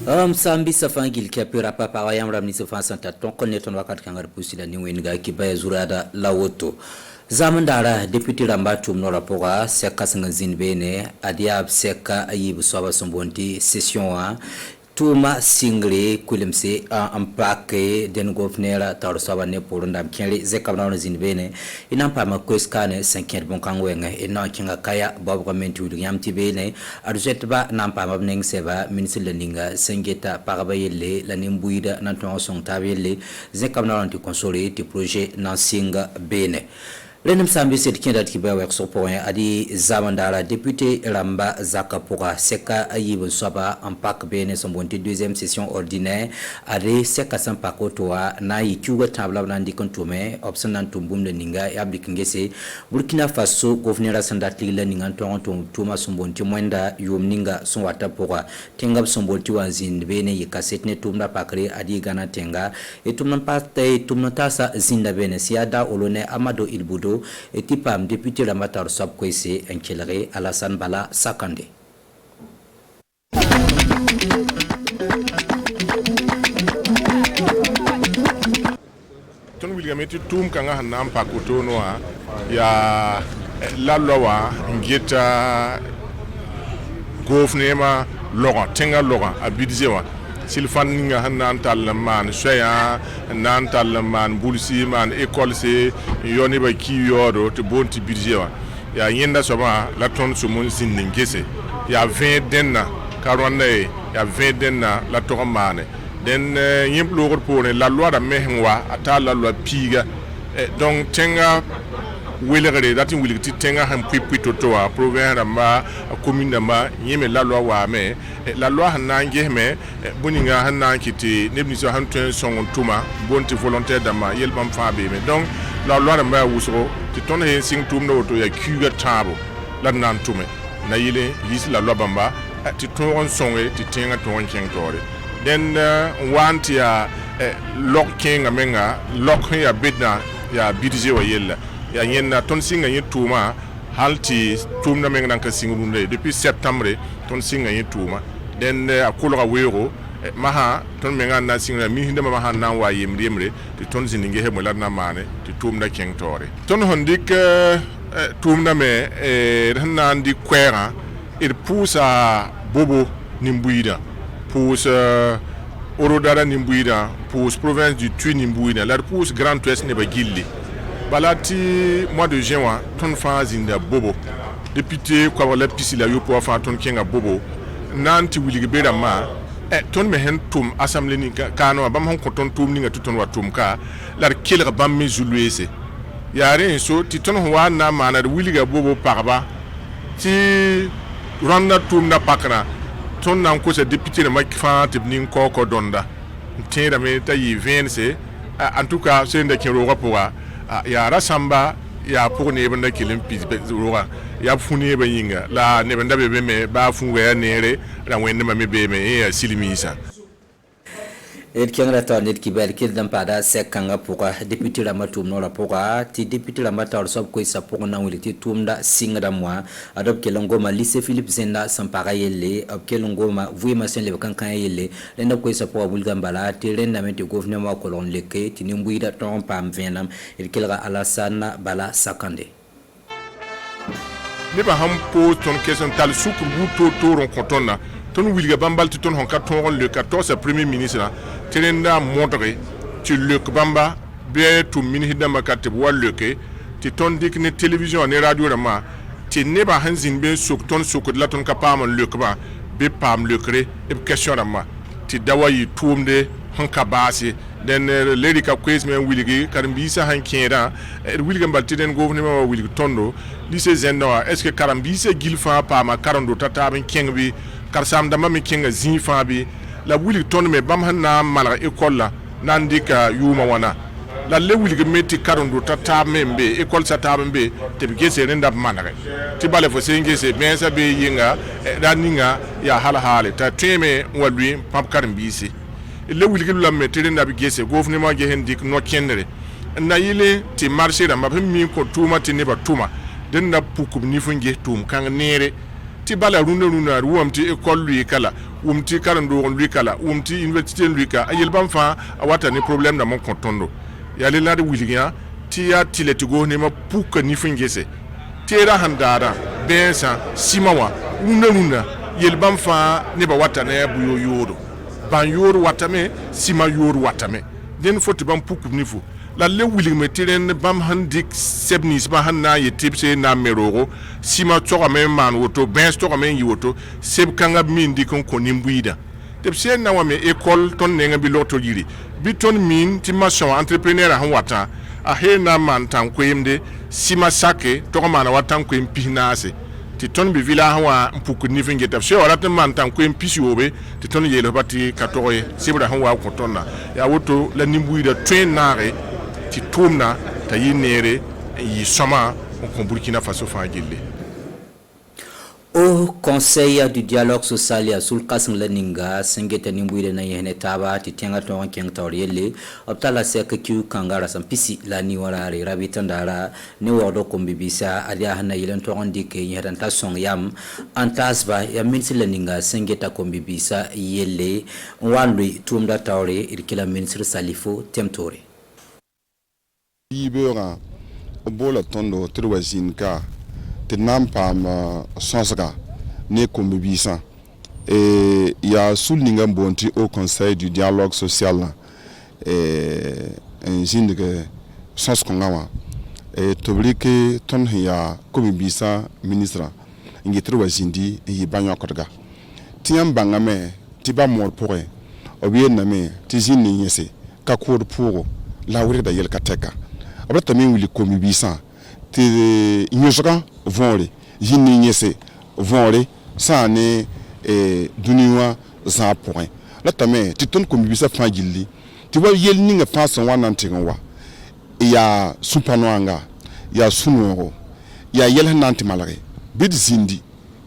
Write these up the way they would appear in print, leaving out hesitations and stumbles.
Sambi safangil kapira papa wayam ramni safa santa ton konneton wakat kangar pusila ni wenga kibaya zurada lawoto zaman dara deputy rambatu mnora poga seka sangazin bene adia seka ayib swaba sombonti session wa tuma single kulimse ampake den governera tarsaba ne porundam kenle zekabna zinbene inampa makweskane 5 bon kangwenga ina kinga kaya bob government wudu yamti bene arjetba nampa mabneng seba ministre leninga sengeta parabayele la nimbuida nanton song tabele zekabna anti console ti projet nansinga bene Lenem sambi set kindat kiba wek sopoen adi zamandara député Ramba Zakapoura seka ayib swaba ampak bene sombonti deuxième session ordinaire adi seka sampakotoa na yikiwa tabla blandi kontume option nantumbum le ninga yablik ngese Burkina Faso gouverneur sandati le ninga tonton tuma sombonti mwenda yomninga sonwata poa tengab sombonti wanzin bene yikasetne tumna pakre adi gana tenga etumna pate tumna tasa zinda bene siada olone Amado Ilbudo et tipam député la matar sab kwese enkelere Alassane Bala Sakande ton wilga meti tum kanga hanam pakoto noa ya la loi ngeta gofnema loga tenga loga abidzewa silfan nga hanan talman soya nan talman bulsi man école c'est yoni ba ki yodo te bonti budget ya yenda soma la ton sumun sin ngese ya 20 denna karonne ya 20 denna la to mane den yimp lo pour la loi da mehwa ata la loi piga donc tenga welere dati wiliti tenga han pipito to a province ma commune ma yeme la loi wa me la loi hanange me buninga hanankiti nebniso hantun son tuma bonti volontaire dama yelbam fabe me donc la loi ma wusro ti ton hen sing tum no to ya kuga tabo la nan tume na yile yis la loi bamba ti ton songe ti tenga ton kentore den want ya locking amenga lock ya bidna ya bidje wa yella ya yenna ton singa yituma halti tumna menga kan singurunde depuis septembre ton singa yituma den akulga wero maha ton menga na singa mi hinda maha na wa yemre ti ton zininge he mola na mane ti tumna kentore ton hondik tumna me na ndi kwera il pousa bobo nimbuida pousa orodara nimbuida pousa province du Tui nimbuida la pousa Grand Ouest ne ba gilli balati mois de juin ton fa zinda bobo député kwa la pisila yo po fa ton kenga bobo nanti wili bera ma ton me hen tum assemblée ni kano bam hon ko ton tum ni ngatu ton wa tum ka la kelga bam me juluese yare so ti ton wa na mana wili ga bobo parba ti randa tum na pakra ton nan ko se député de makfa tibni ko donda tera me tayi vence en tout cas c'est ndeke ro rapport ya rasamba ya pour ne banda kilim pis roga ya funi ba yinga la ne banda be me ba funga ya nere la wende ma me be me ya silimisa et kiangla ta net kibel kil dam pada sekanga poka député la matum no la poka ti député la matar sob ko isa poko na wiliti tumda singa moi adop kelongo ma lycée Philippe Zenda sampara yelle ob kelongo ma vui ma sen le kankan yelle lenda ko isa po bulga mbala ti lenda mete gouvernement kolon leke ti nimbuida ton pam venam et kelga Alassane Bala Sakande ne ba ham po ton question tal souk buto to ron kontona ton wilga bambal ti ton hon katon le 14 premier ministre Telenda montre tu le bamba be tu minhida makate waleke ti ton dik ne télévision ne radio rama ti ne ba hanzin be sok ton sok la ton kapam le ba be pam le cré e question rama ti dawayi tumde hanka basi den lady ka quiz men wiligi karambisa hankera wilga mbalti den gouvernement wiligi tondo lycée Zenda est-ce que karambisa gilfa pa ma karando tata ben kengbi karsam dama mi kenga zinfa bi la wili ton me bam hanna mala école la nandika yuma wana la le wili meti karondo tata membe école sa tabembe te bigese renda manare ti bale fo sengese ben sa be yinga daninga ya hala ta teme walwi pap karambisi le wili la meti renda bigese gouvernement ge hendik no kenere na yile ti marché da mabim mi ko tuma ti ne ba tuma den na pukum ni funge tum kan nere ti bala runa wumti école lui kala wumti karando lui kala wumti université lui ka ayel bam fa awata ni problème da mon kontondo ya le na de wilinya ti ya tiletigo ne ma puka ni fingese tera handara bensa simawa runa yel bam fa ne ba wata na bu yoro ban yoro watame sima yoro watame den foti bam puku ni fu la le wili metiren bam handik sebnis ba hanna ye tipse na meroro sima toka men man woto ben toka men yoto seb kanga min di kon nimbuida tepse na wa me école ton nenga bi loto yiri bi ton min ti mason entrepreneur han wata a he na man tan kwemde sima sake toka man watan kwem pinase ti ton bi vila hawa mpuku ni finge tepse wala tan man tan kwem pisi obe ti ton yele bati katoye sebra han wa ko tonna ya woto la nimbuida train nare ti tumna ta yinere yi soma on Burkina Faso fa gille au conseil du dialogue social ya sul kasng laninga sengeta nimbuire na yene taba ti tenga to keng tawriyele optala sek kyu kangara sampisi la ni warare rabitandara ni wodo kombibisa adia hana yilen to ondi ke yedan ta song yam antasba ya minsi laninga sengeta kombibisa yele wanlui tumda tawre irkila ministre salifo temtore Ibera bola tondo triwazinka te nampam sonsga ne kombibisa et ya souligné bonti au conseil du dialogue social un zindige sens kongawa et toblike ton ya kombibisa ministre ngi triwazindi yi banyo kotga tiam bangame tiba mor pouré obien name tizini yese ka kour pour la wuri da yel kateka abra tamé wili kombibisa te nyosoka vonre yini nyese vonre sane duniwa za point la tamé ti ton kombibisa fa gilli ti wa yel ninga fa son wana ntinwa ya supanwanga ya sunoro ya yel nanti malare bid zindi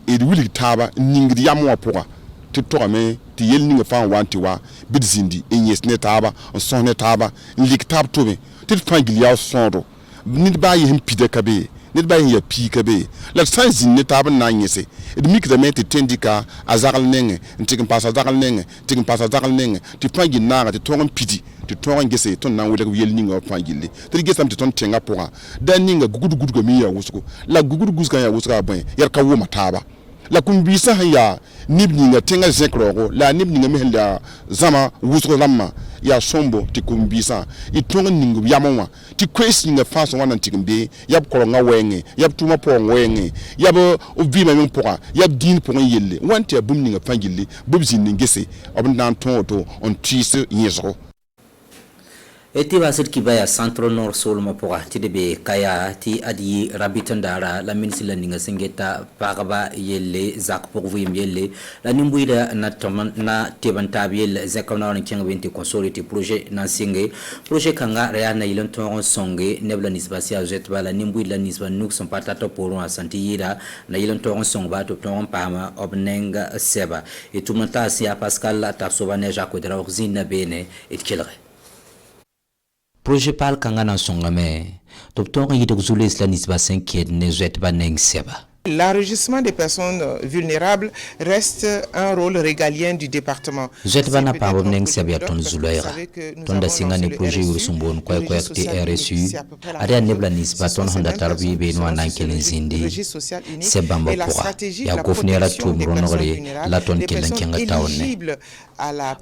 e wili taba ningri ya mo poa ti to me ti yel ninga fa wanti wa bid zindi e nyes ne taba son ne taba lik tab to me ti fa gilli ya sondo nid ba yi pide kabe nid ba yi pi kabe la sanzi ne tab na nyese e mi kda me ti tendika azagal nenge ntikin pasa zagal nenge tikin pasa zagal nenge ti fa gi na ti to pidi ti to ngese ton na wele yel ninga fa gilli ti gesam ti ton tenga poa da ninga gugudu go mi ya wusko la gugudu guska ya wuska ban yar ka wo mataba la kumbisa ya nibninga tenga zekrogo la nibninga mehla zama wusko lamma ya sombo ti kumbisa itonga ningu yamonwa ti kwesi nga faso wana ntikimbe yab kolonga wenge yab tuma po wenge yab obima men poa yab din po yelle wanti abum ninga fangille bubzi ningese obnan tonto on tise yezo eti basir kibaya centro nord solma poa ti debe kaya ti adi rabitandara la ministre la ninga singeta paraba yelle zak pourvim yelle la nimbuida na toman na tebantab yelle zakona on kenga benti consolidate projet na singe projet kanga rea na ilon ton songe nebla nisbasia jet bala nimbuida nisba nuk son patato pour un santiyira na ilon ton song ba to ton pama obnenga seba etumanta sia pascal la tasobane jakodra orzina bene et kelre projet pal kanga na songame topton yi de zule islanis ba 5 ne jet ba neng seba. L'enregistrement des personnes vulnérables reste un rôle régalien du département. Zetbana pabom neng sebia ton zulaira. Ton da singa ni projet ursumbon kwa te RSU. Ada nebla nisba ton honda tarbi be no nankelen zindi. Sebamba pora. Ya gofnera tum ronore la ton kelen kenga tawne.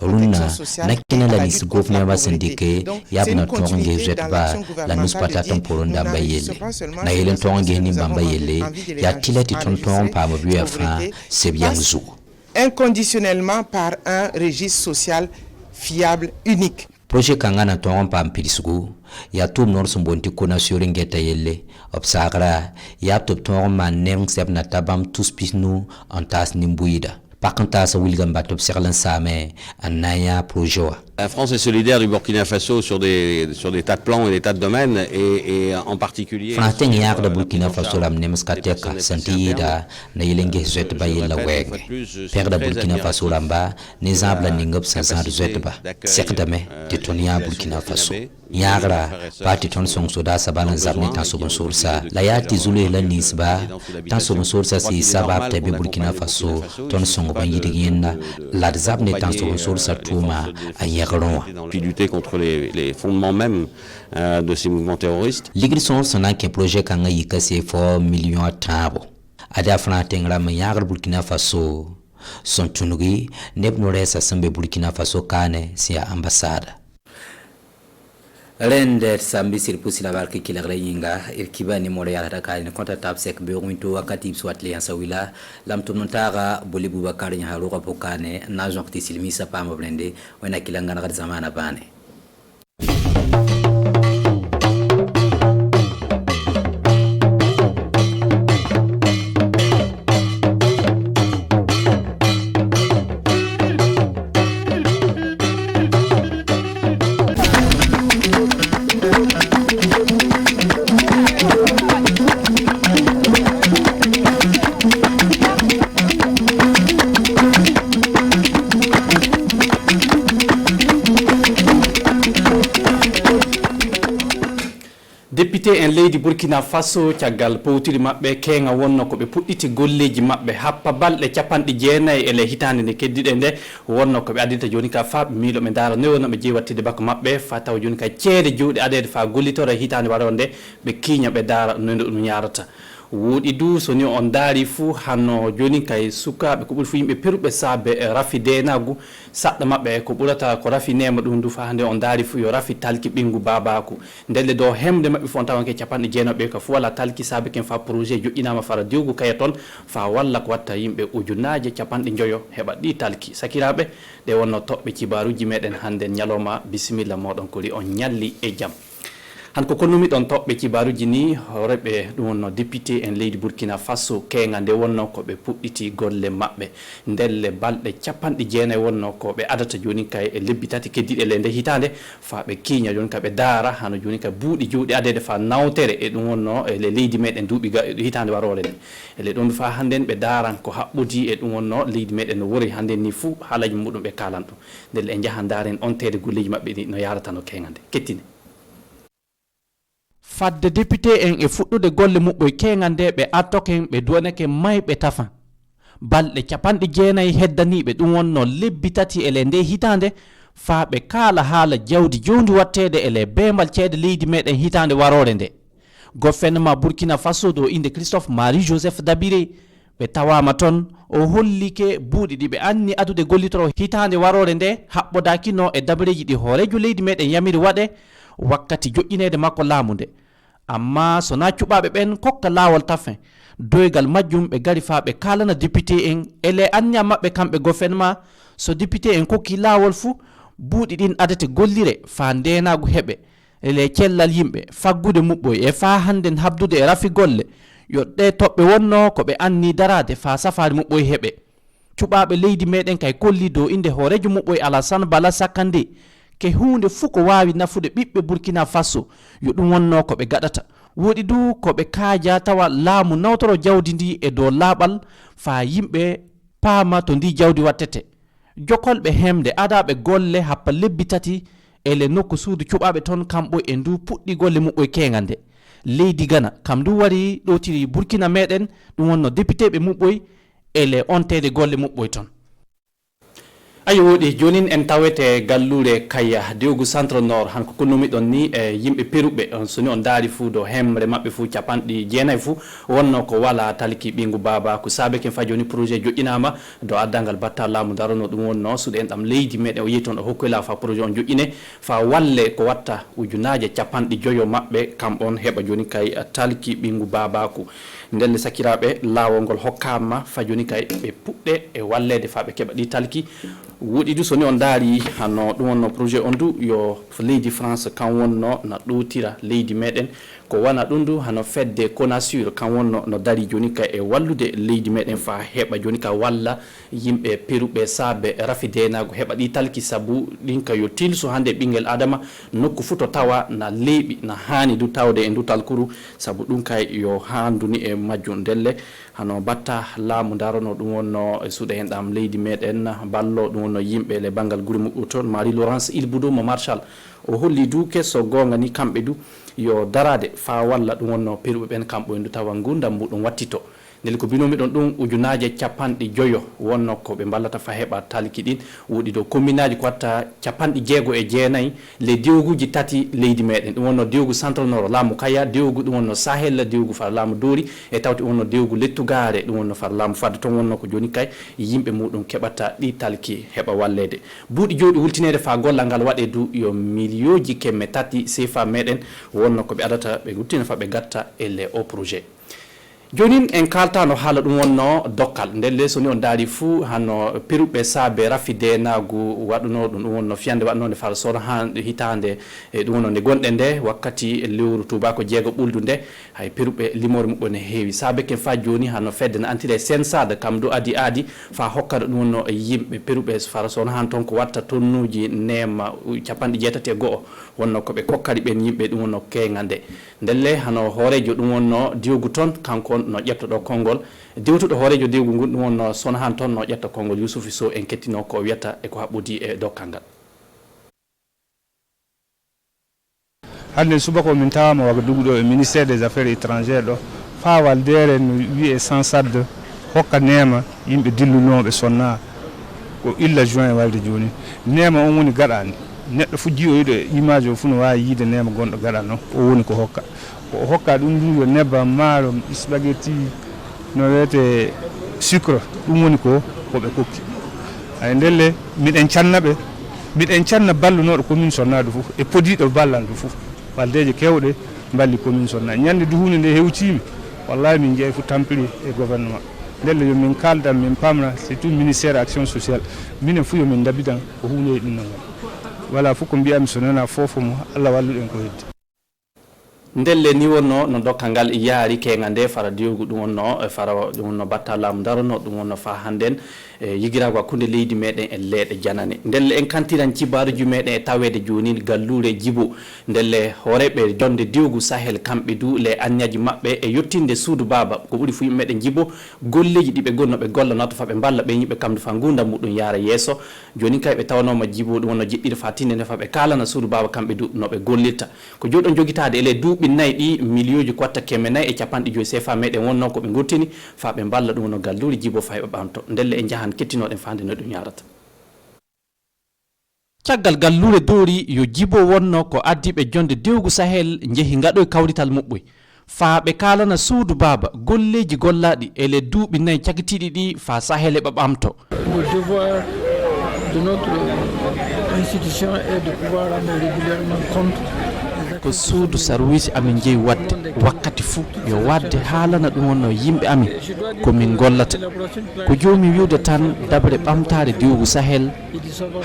Runa nakena la nis gofnera ba sindike yabna tonge zetba la nuspata ton poronda bayele. Na yelen tonge ni bamba yele ya inconditionnellement par un registre social fiable unique. Projet kangana ton pam pilisugu ya tum nor sumbonti kona suringeta yelle obsagra ya top ton man neng sep na tabam tous pisnu antas nimbuida pakanta sa wilgam batop serlan same anaya projet. La France est solidaire du Burkina Faso sur des tas de plans et des tas de domaines et en particulier Franten yak da Burkina Faso ram nems kateka santida na yelenge zet ba yela wege per da Burkina Faso ramba ne zabla ningop sa zet ba sekdame te tonia Burkina Faso yagra parti ton song soda sabana zabne tan so sursa la yati zulu la nisba tan so sursa si sabab te Burkina Faso ton song ba yidigina la zabne tan so sursa tuma puis lutter contre les fondements même de ces mouvements terroristes. L'igrisson son un projet kanga yikase for millions à tabo. Ada Franten ram yagar Burkina Faso son tunuri nebnore sa sambe Burkina Faso kane sia ambassade. Rende sambi sirpusi la barki kila yinga irkiba ni more ya taka ni konta tap sek be winto wakati swat le ansawila lam tununtaga bolibu bakari nya haruka pokane na jonti silmisa pa mablende wana kilanga na zamana bane. Député en leydi Burkina Faso tiagal powtiri mabbe kenga wonno ko be pudditi golleji mabbe happa balde capanɗe jeenayi ele hitande ne keddide nde wonno ko be adita joni ka fa miilo be dara ne wonno be jeewattide bakko mabbe fa taw joni ka ceede juude adede fa gollitora hitande waronde be kinya be dara no dum yarata wudi du so ni on daari fu hanno joni kay sukabe ko bul fu yimbe perube sabe rafi denagu sadda mabbe ko bulata ko rafi nema dum du fa hande on daari fu yo rafi talki bingu babaku ndelle do hemde mabbe fon tawanke capande jeenabe ko fu wala talki sabe ken fa projet jo inama fara diugo kayaton fa walla ko watta yimbe ujunaaje capande joyo heba di talki sakirabe de wonno tobbe cibaruji meden hande nyaloma bismillah modon koli on nyalli e jam hanko konumi don tobbe cibaruji ni horebe dum wonno député en leydi Burkina Faso kenga nde wonno ko be pudditi golle mabbe ndelle balde capande jeena wonno ko be adata joni kay e lebbitati keddide le nde hitande fa be kinya joni ka be dara hano joni ka buudi juudi adede fa nawtere e dum wonno e le leydi meden duubi hitande warole ni e le don fa handen be daran ko habbudi e dum wonno leydi meden no wori handen ni fu halaji mudum be kalanto ndelle en jahan daren on tede golleji mabbe no yarata no kengande kettine fadde député en e fuddude golle mubboy kengande be attoken be donake maybe tafa balde capanɗe jeenayi heddanibe dum wonno lebbi tati ele nde hitande fa be kala haala jawdi jondi wattede ele bembal ceede leydi meden hitande warore nde gouvernement Burkina Faso do inde Christophe Marie Joseph Dabire be tawama ton o hollike buudi di be anni adude gollitoro hitande warore nde habbodakino e dabareji di horejo leydi meden yamiri wade wakkati jo'inede makko laamunde amma so na cubabe ben kokka lawol tafen doygal majjum be gari fa be kalana député en ele anya mabbe kambe gouvernement so député en kokki lawol fu buudi din adate gollire fa ndenagu hebe ele cellal yimbe faggude mubboy e fa handen habdude e rafi golle yodde tobbe wonno ko be anni darade fa safari mubboy hebe cubabe leydi meden kay kolli do inde horejo mubboy Alassane Bala Sakande ke hunde fuko wawi nafude bibbe Burkina Faso yo dum wonno ko be gadata wodi du ko be kaaja tawa laamu nawtoro jawdi ndi e do labal fa yimbe paama to ndi jawdi wattete jokolbe hemde adabe golle happa lebbi tati ele nokku suudu cubabe ton kambo e ndu puddi golle mubboy kengande leydi Ghana kam du wari do tiri Burkina meden dum wonno député be mubboy ele ontede golle mubboy ton ayi wodi jonin en tawete gallure kaya diogu centre nord hanko konumi don ni e yimbe perube on soni on daari fu do hemre mabbe fu capandi jeenay fu wonno ko wala talki bingu baba ko sabe ken fa joni projet jo'inama do addangal batta lamu darono dum wonno sude en dam leydi mede o yeton o hokkola fa projet on jo'ine fa walle ko watta ujunaaje capandi joyo mabbe kam on heba joni kay talki bingu baba ko ndelle sakiraɓe lawol ngol hokkama fa joni kay ɓe puɗɗe e wallede fa ɓe keɓa ɗi talki woɗi du soni on daari hano ɗum wonno projet on du yo leydi France kan wonno na ɗotira leydi meɗen ko wana ɗum du hano fedde Conasur kan wonno no dari joni ka e wallude leydi meɗen fa heɓa joni ka walla yimɓe peruɓe saabe rafidenago heɓa ɗi talki sabu ɗin ka yo tilso hande ɓinguel adama nokku fu to tawa na leeɓi na hani du tawde e ndu talkuru sabu ɗum kay yo handuni e majjum ndelle hano batta laamu darano ɗum wonno e suuɗa hen ɗam leydi meɗen ballo ɗum wonno yimɓe le banggal guure muɓɓe toon Marie Laurence Ilboudo mo Marshal o holli du kesso gonga ni kamɓe du yo darade fa walla ɗum wonno peruɓe ɓen kamɓe ndu tawa gurdam muɗum wattito ndeli ko binomi ɗon ɗum ujunaje capanɗe joyo wonno ko ɓe ballata fa heɓa talki ɗin woɗi dow commune aji ko watta capanɗe jeego e jeenayyi les diwoguji tati leydi meɗen ɗum wonno diwogu central nord laamu Kaya diwogu ɗum wonno Sahel diwogu far laamu Dori e tawti ɗum wonno diwogu Lettugare ɗum wonno far laamu Fadde toon wonno ko joni kay yimɓe muɗum keɓata ɗi talki heɓa wallede buuɗi jooɗi wultinede fa gollal ngal waɗe du yo million kemme tati CFA meɗen wonno ko ɓe adata ɓe wultina fa ɓe gatta elle o projet joni en kalta no haala ɗum wonno dokkal ndelle soni on daari fuu hano peruɓe saabe rafidenagu waɗuno ɗum wonno fiyande waɗnode far sona hande hitande e ɗum wonno nde gonɗe nde wakkati lewru tubako jeego ɓuldu nde hay peruɓe limore muɓɓe ne heewi saabe ken fa joni hano fedde no antide sensade kam do adi fa hokkata ɗum wonno yimɓe peruɓe far sona han toon ko watta tonnuji nema 80 wonno koɓe kokkari ɓen yimɓe ɗum wonno keygal nde ndelle hano hoorejo ɗum wonno diwogu toon kanko no ƴettoɗo konngol dewtuɗo hoorejo diwogu ngun ɗum wonno sona han toon no ƴetta konngol Youssoufi Sow en kettino ko wiyata e ko haɓɓodi e dokkal ngal hande subaka min tawama Wagadugu ɗo e ministére des affaires étrangères ɗo fa waldere no wiye Sansade hokka nema yimɓe dillunoɓe sonna ko illa juin walde joni nema on woni gaɗani neɗɗo fu jiyoyiɗo image o fu no wawi yiide nema gonɗo gaɗa noon o woni ko hokka o hokka ɗum ndu yo nebbam maaro spaghetti no wiyete sucre ɗum woni ko koɓe kokki ay ndelle miɗen canna ballunoɗo commune Sonnadu fof e podiɗo ballandu fof baldeje kewɗe balli commune Sonnadu ñande du hunde nde hewtima wallahi min jeeyi fu tampiri e gouvernement ndelle yo min kaldan min pamra c'est tout ministére action sociale minen fu yo min dabitan ko hunde e ɗum no ngal voilà fof ko mbiyami so nana fofo mo Allah walluɗen ko heddi ndelle ni wonno no dokkal ngal yaari kenga nde fara diwogu ɗum wonno fara ɗum wonno batta laamu darono ɗum wonno fa handen yigirago hakkude leydi meɗen e leeɗe janane ndelle en kantiran cibaruji meɗen e tawede joni gallure Djibo ndelle hooreɓe jonde diwogu Sahel kamɓe du le anniaji mabɓe e yettinde suudu baba ko ɓuuri fu yimɓe meɗen Djibo golleji ɗiɓe gonnoɓe gollanoto fa ɓe balla ɓe yimɓe kamde fa gurdam muɗum yaara yesso joni kay ɓe tawanoma Djibo ɗum wonno jiɗɗiri fa tinde nde fa ɓe kalana suudu baba kamɓe du noɓe gollirta ko joɗon joguitade ele duuɓi nayyi ɗi million ji ko watta 450 CFA meɗen wonno ko ɓe gurtini fa ɓe balla ɗum wonno gallure Djibo fa heɓa ɓamto ndelle e jahan kettinoɗen fande no ɗum yarata caggal gallure Dori yo Djibo wonno ko addiɓe jonde diwogu Sahel jeehi gaɗoy kawrital muɓɓoy fa ɓe kalana suudu baba golleji gollaɗi ele duuɓi nayyi cagitiɗi ɗi fa Sahel heɓa ɓamto le devoir de notre institution est de pouvoir rendre régulièrement compte ko suudu service amin jeeyi wadde wakkati fuu yo wadde haalana ɗum wonno yimɓe amin komin gollata ko joomi wiwde tan dabre ɓamtare diwogu Sahel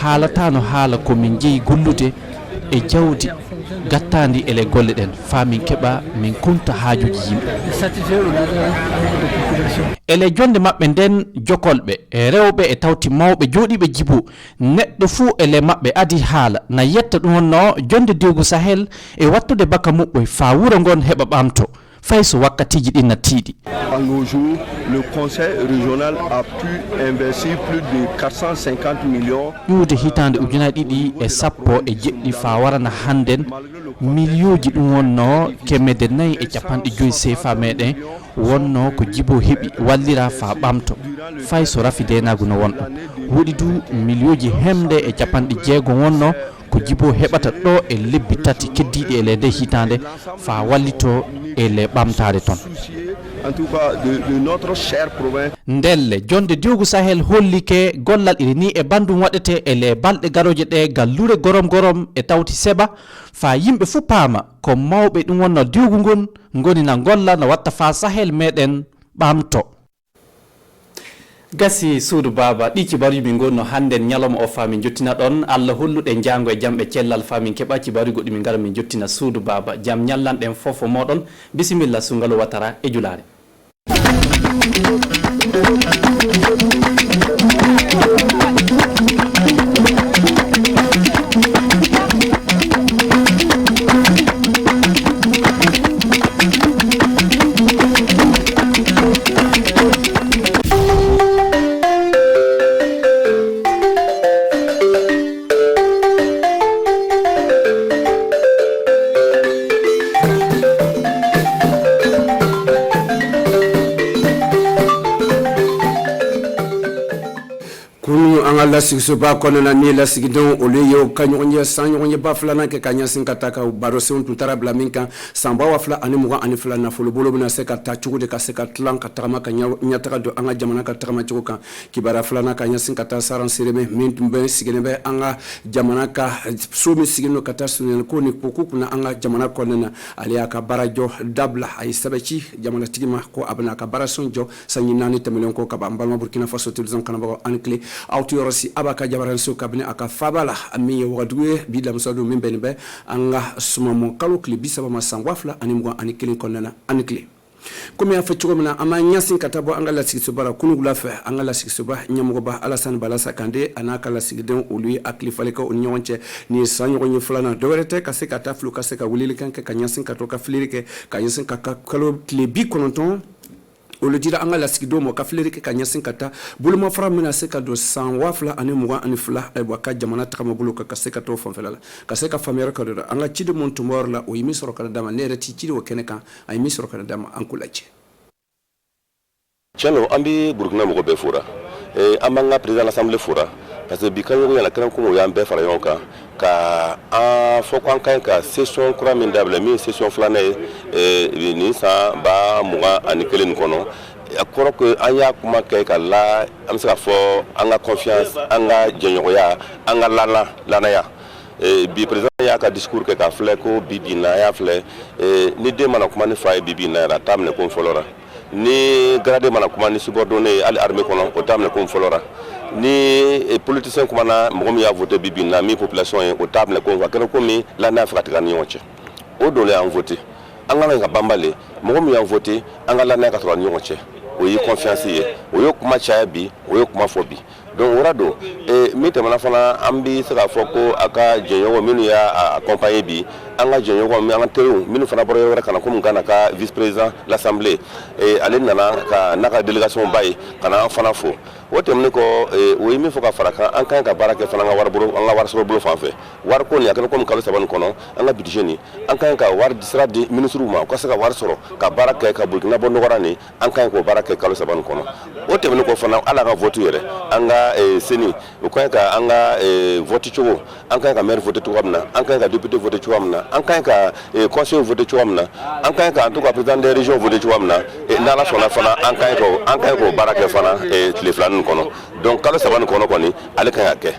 haalatano haala komin jeeyi gollude e jawdi gattandi ele golle ɗen fa min keɓa min kunta haajuji yimɓe ele jonde maɓɓe nden jokolɓe e rewɓe e tawti mawɓe jooɗiɓe Djibo neɗɗo fuu ele maɓɓe adi haala na yetta ɗum wonno jonde diwogu Sahel e wattude baka muɓɓoy fa wuro ngon heɓa ɓamto fay so wakkatiji ɗi nattiɗi. À nos jours, le conseil régional a pu investir plus de 450 millions. ƴuude hitande ujunaji ɗiɗi e sappo e jeɗɗi fa warana hannden milliuji ɗum wonno 450 CFA meɗen wonno ko Djibo heɓi wallira fa ɓamto fay so rafidenagu no wonɗo woɗi du milliuji hemde e 60 wonno ko Djibo heɓata ɗo e lebbi tati keddiɗi e le nde hitande fa wallito e le ɓamtare ton en tout cas de notre chère province. ndelle jonde diwgu sahel hollike gollal ini e bandum wadete e le balde garoje de gallure gorom gorom e tawti seba fa yimbe fu paama ko mawbe dum wonno diwgu ngon ngoni na golla na watta fa sahel meden bamto gasi suudu baba ɗi cibaruji min gonno hande nyaloma o famin jottina ɗon allah holluɗe jango e jamɓe cellal famin keɓa cibaruji goɗɗi min gara min jottina suudu baba jam nyallanɗen fofo moɗon bisimilla sungalo watara e julare. la sigsoba konana ni la sigidon oleyo kanyonya sanyonya baflana ke kanya sinkataka barose on tutara blaminka samba wafla ani muga ani fla na folo bolo bina seka ta chugude ka seka tlan ka tama kanya nyataka do anga jamana ka tama chuka kibara flana kanya sinkata saran sirebe mintumbe sigenebe anga jamana ka somi sigino kata sunen ko ni kuku na anga jamana konana aliya ka barajo dabla ay sabachi jamana tigima ko abna ka barasonjo sanyinani temelon ko ka bamba Burkina Faso tulzon kana ba ankle autorasi abaka jabaran so kabine aka fabala ami wadwe bidla musado mimbenbe anga sumamo kalo klibi sabama sangwafla animgo anikilin konana anikli comme afetugo mina ama nyasin katabo anga la siksobara kunugula fe anga la siksoba nyamugo ba Alassane Balassa Kandé anaka la sigden ului aklifaleka onyonche ni sanyo nyi flana dowerete kaseka taflu kaseka wulili kanke kanyasin katoka flirike kanyasin kakalo klibi kononton o le dira anga la sigido mo kafleri ke kanyasin kata buluma fra mena seka do san wafla ani muga ani fla e waka jamana takama bulu ka kaseka to fonfela kaseka famera ka do anga chidi mon tumor la o yimi soro kana dama nere ti chidi o keneka ay mi soro kana dama ankulache chano ambi Burkina mo be fura e amanga président de l'assemblée fura parce que bikanyo ya la kan ko ya mbe fara yonka ka a fokwan kan ka session kura min dable mi session flane ni sa ba muga anikelen kono akoro ko anya kuma kai ka la am sa fo anga confiance anga jenyoya anga lana ya bi président ya ka discours ke ka fle ko bibi na ya fle ni de mana kuma ni fa bibi na ra tamne ko folora ni grade mana kuma ni subordonné al armée kono o tamne ko folora ni politiciens comme na momi a voté bibi na mi population au table ko va kero komi la na afrika ni onche o dole en voté angala nga bambale momi a voté angala na ka tro ni onche o yi confiance ye o yo kuma chabi o yo kuma fobi donc orado mi te mana fana ambi saka foko aka jenyo minu ya accompagner bi anga jenyo ko mi anga teru minu fana boro yora kana ko ngana ka vice président l'assemblée ale nana ka naka délégation bay kana fana fo wote mne ko o yimi foka faraka an kan ka barake fana nga war buru anga war soro bulu fanfe war ko ni akana ko mkalo saban kono anga budget ni an kan ka war disra de ministre ma ko saka war soro ka barake ka Burkina Faso ngorani an kan ko barake kalo saban kono wote mne ko fana ala ka vote yere anga seni o kan ka anga vote chugo an kan ka maire vote chuamna an kan ka député vote chuamna an kan ka conseiller vote chuamna an kan ka en tout cas président des régions vote chuamna e na la sona fana an kan ko barake fana les flan kono donc kala saban kono koni ale kan yake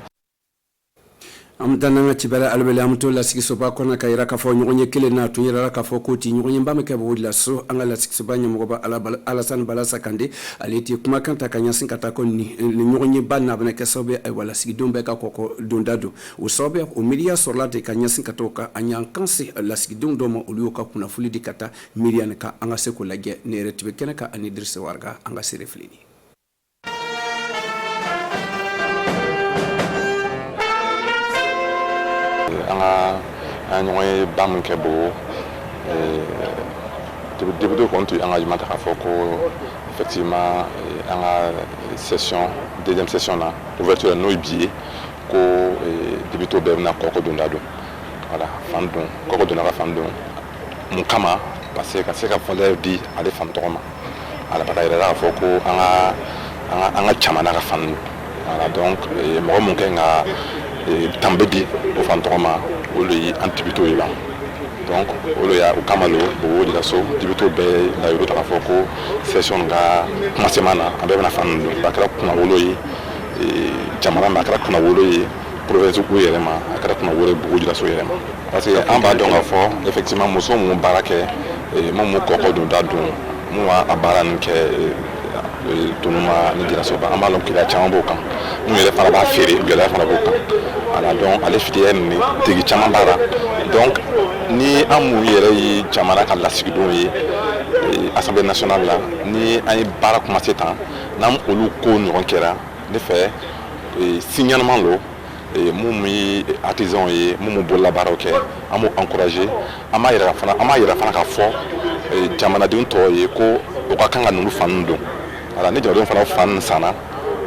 amtana nga cibara albele amto la sikisoba kona kayira ka fo nyonye kele na tunyira ka fo koti nyonye mbame ke bo la so anga la sikisoba nyamugo ba Alassane Balassa Kandé aleti kuma kanta kanya sinkata koni nyonye banna bana kesobe ay wala sigidombe ka koko dondado o sobe o media sorla de kanya sinkatoka anya kanse la sigidom do mo ulio ka kuna fuli dikata miriane ka anga se ko lage ne retibe kenaka ani dirse warga anga se reflini anga anyoy bam kebo député compte engagement à foko effectivement anga session deuxième session là ouverture no billet ko député bebna koko dondado voilà fandon koko donara fandon mukama parce que c'est ka fondeur di ale fantoma ala bataira foko anga chamana ka fandon voilà donc mo mon kenga tambedi au fantoma ou les antibito là donc olu ya u kamalo bo de la so dibito be la yoro ta foko session nga masemana abe na fan bakra kuna wolo yi jamana bakra kuna wolo yi province ku yerema akra kuna wolo bo de la so yerema parce que en bas donc fort effectivement mo so mo barake mo mo koko do dadun mo wa abaran ke tunuma ni de la so ba amalom ki da chambo kan mo yele fara ba fere gela fara bo kan ala donc ale fidèle ni tigi chama bara donc ni amu yere yi jamana ka lasigidon yi assemblée nationale là ni ay bara commencer temps nam olu ko no kera de fait signalement lo mumi artisan yi mumu bolla bara ok amu encourager ama yera fana ka fo jamana de to yi ko o ka kanga nulu fanu don ala ni jodon fana fan sana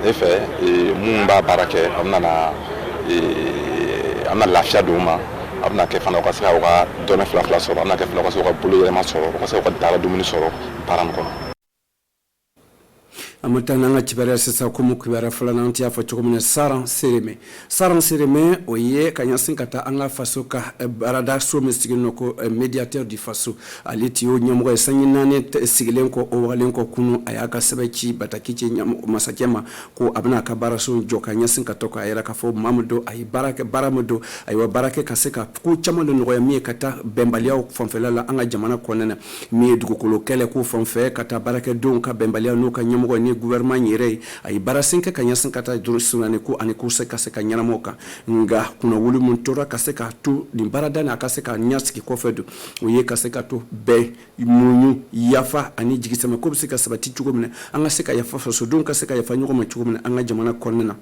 de fait mumba barake amna lafiya do ma amna ke fana ko sa ka donner fla so amna ke fana ko ka bolo yema so ko sa ko dara dumuni so paran ko amatana nga chibara sasa kumu kubara fulana nti afa chukumune saran sereme oye kanyasin kata anga fasoka barada so mestigino ko médiateur du faso aliti o nyamugo sanyi nane sigilenko o walenko kunu ayaka sabachi batakiche nyamu masakema ko abna ka baraso joka nyasin katoka ayera ka fo mamudo ay barake baramudo aywa barake kaseka ku chamalo no ya mi kata bembalia o fonfelala anga jamana konena mi dugukolo kele ku fonfe kata barake donka bembalia no ka nyamugo ni gouvernement yere ay barasinka kanyasin kata durusunane ko ane ko seka nyana moka nga kuna wulu muntora kaseka tu ni baradana kaseka nyasiki ko fedu uye kaseka tu be munyu yafa ani jigisema ko seka sabati chugomne anga seka yafa so don kaseka yafa nyugo ma chugomne anga jamana konnena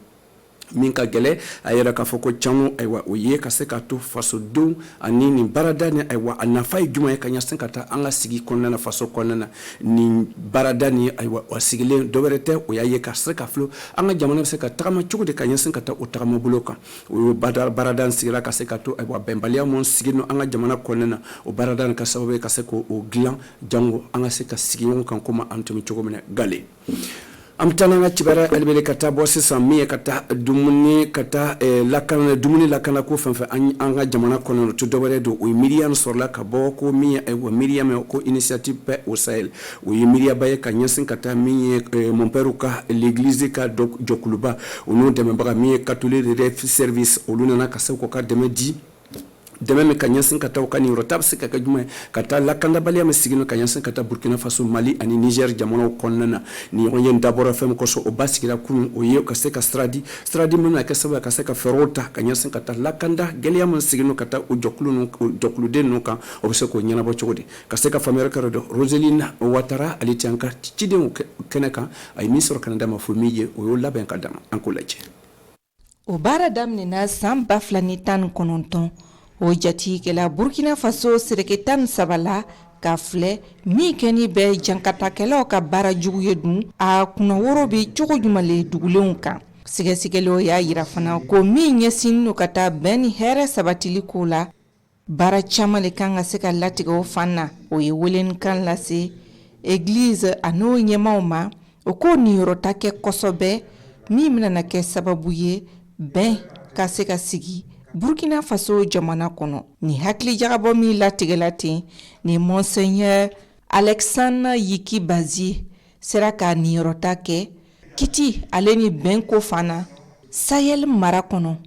minka gele ayera ka foko chamu aywa uye kaseka tu faso don ani ni baradani aywa anafai juma ya kanyasin kata anga sigi konnena faso konnena ni baradani aywa wasigile doberete uyaye kaseka flo anga jamana seka tama chugo de kanyasin kata utama buloka u baradan sigira kaseka tu aywa bembalia mon sigino anga jamana konnena u baradan kasabe kaseko o glan jango anga seka sigiyon kan kuma antumi chugo mena gale amtana nga chibara albele kata bosi samie kata dumuni kata lakana dumuni lakana ko fanfa anga jamana kono to dobere do o Miriam sorla ka boko mi wa Miriam ko initiative pe au Sahel o Miriam baye ka nyasin kata mi mon père ka l'église ka jokuluba o no de mbaka mi catholique de service o luna na kasa ko ka demedi deme me kanyansin kata okani rotab sika kajuma kata lakanda balia mesigino kanyansin kata Burkina Faso Mali ani Niger jamono konnana ni onyen dabora fem ko so obasikira kun oye kaseka stradi mena kasaba kaseka ferota kanyansin kata lakanda gelia mesigino kata ujoklu de nuka obseko nyana bo chogode kaseka famere karodo Roselina Ouattara alitianka chide keneka ay misro kanada mafumije oyo laben kadama ankolache obara damne na samba flani tan kononton o jati ke la Burkina Faso sereketan sabala ka fle mi keni be jankata kelo ka bara jugu yedun a kuna woro be chogo jumale duguleun kan sigesigelo ya yira fana ko mi nyesin no kata ben here sabatili kula bara chamale kan aseka latigo fana o ye wolen kan lase église ano nyemauma o ko ni rotake kosobe mi mina ke sababuye ben kaseka sigi Burkina Faso jamana kono ni hakli jagabo mi latigelatin ni Monseigneur Alexandre Yiki Bazi seraka ni rotake kiti aleni benko fana Sahel marakono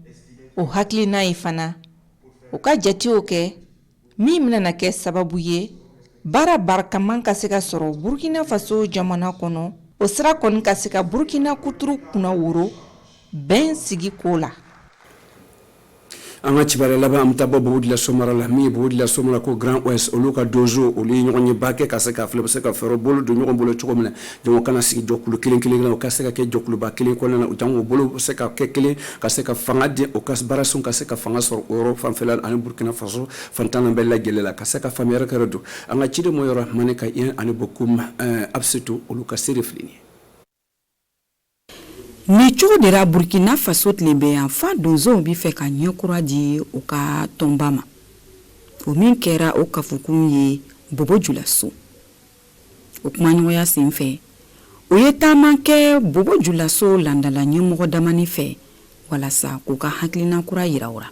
o hakli na ifana o ka jati oke mi mina na ke sababu ye bara barkaman ka seka soro Burkina Faso jamana kono o sera kon ka seka Burkina kuturu kuna woro ben sigi kola anga chibara laba amta bobo la somara la mi bobo la somara ko Grand Ouest oluka dojo oli nyonye bake kaseka flebe seka fero bolo do nyongo bolo choko mena jongo kana sigi jokulu kilen na kaseka ke jokulu ba kilen ko na utango bolo seka ke kilen kaseka fangade o kas barason kaseka fanga sor euro fanfela an Burkina Faso fantana bella gelela kaseka famera karodo anga chide moyora maneka yen an bokum absetu oluka seriflini ni cogo dera Burkina Faso tlembe enfant donzo bi fe ka nyokura di o ka tombama o min kera o ka fukum ye bobo julaso o kuma nyoya sinfe o ye tamanke bobo julaso landala nyomo damani fe wala sa ko ka haklina kura yirawra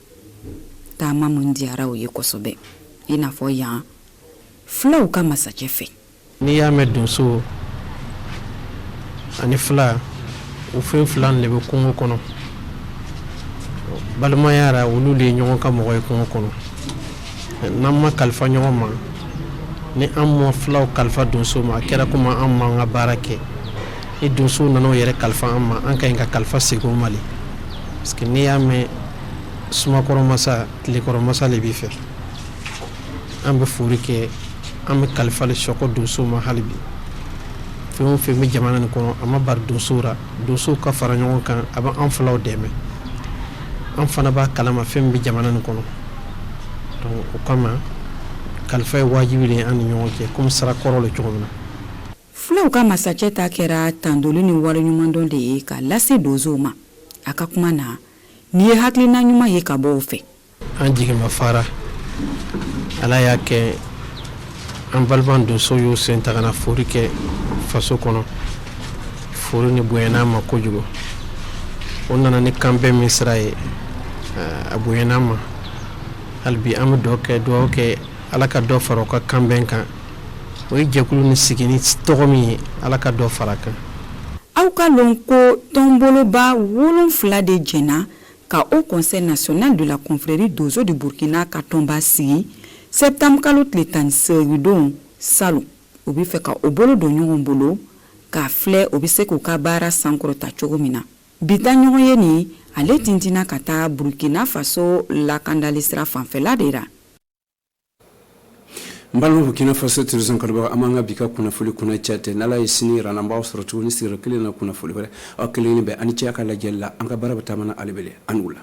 tama mundiara o ye kosobe i n'a fɔ yan filaw ka masakɛ fɛ. N'i y'a mɛn donso ani fila o fɛn fila de bɛ kungo kɔnɔ balimaya ra olu de ye ɲɔgɔn ka mɔgɔ ye kungo kɔnɔ n'an ma kalifa ɲɔgɔn ma ni an ma filaw kalifa donso ma a kɛra komi an m'an ka baara kɛ ni donso nana o yɛrɛ kalifa an ma an ka ɲi ka kalifa segin o ma le parce que n'i y'a mɛn sumakɔrɔ masa tilekɔrɔ masa de b'i fɛ an bɛ fori kɛ an bɛ kalifa le sɔkɔ donso ma hali bi fɛn o fɛn bɛ jamana nin kɔnɔ a ma bari donso ra donso ka fara ɲɔgɔn kan a bɛ an filaw dɛmɛ an fana b'a kalama fɛn bɛ jamana nin kɔnɔ donc o kama kalifa ye wajibi de ye an ni ɲɔgɔn cɛ komi sarakɔrɔ le cogo min na. Filaw ka masakɛ ta kɛra tandoli ni waleɲumandɔn de ye ka lase donsow ma a ka kuma na ni ye hakilina ɲuman ye ka bɔ o fɛ. An jigin ma fara ala y'a kɛ an balima donso y'o sen ta ka na fori kɛ faso kɔnɔ fori ni bonyana ma kojugu o nana ni kanbɛn min sira ye a bonyana ma hali bi an bɛ dugawu kɛ ala ka dɔ fara o ka kanbɛn kan o ye jɛkulu ni sigi ni tɔgɔ min ye ala ka dɔ fara kan. Aw ka lɔn ko tɔnboloba 7 de jɛnna ka au conseil national de la confrérie donso du Burkina ka tɔnba sigi septembre kalo tile 16 don salon o bɛ fɛ ka o bolo don ɲɔgɔn bolo k'a filɛ o bɛ se k'u ka baara sankɔrɔta cogo min na bita ɲɔgɔn ye nin ale tintina ka taa Burkina Faso lakandali sira fanfɛla de ra. Mbalo Burkina Faso tourism kalba amanga bika kuna fuli kuna chate nala isini rana mbao soro tuni sira kile na kuna fuli bare akile ni be ani chaka la jella anga bara batamana alibele anula.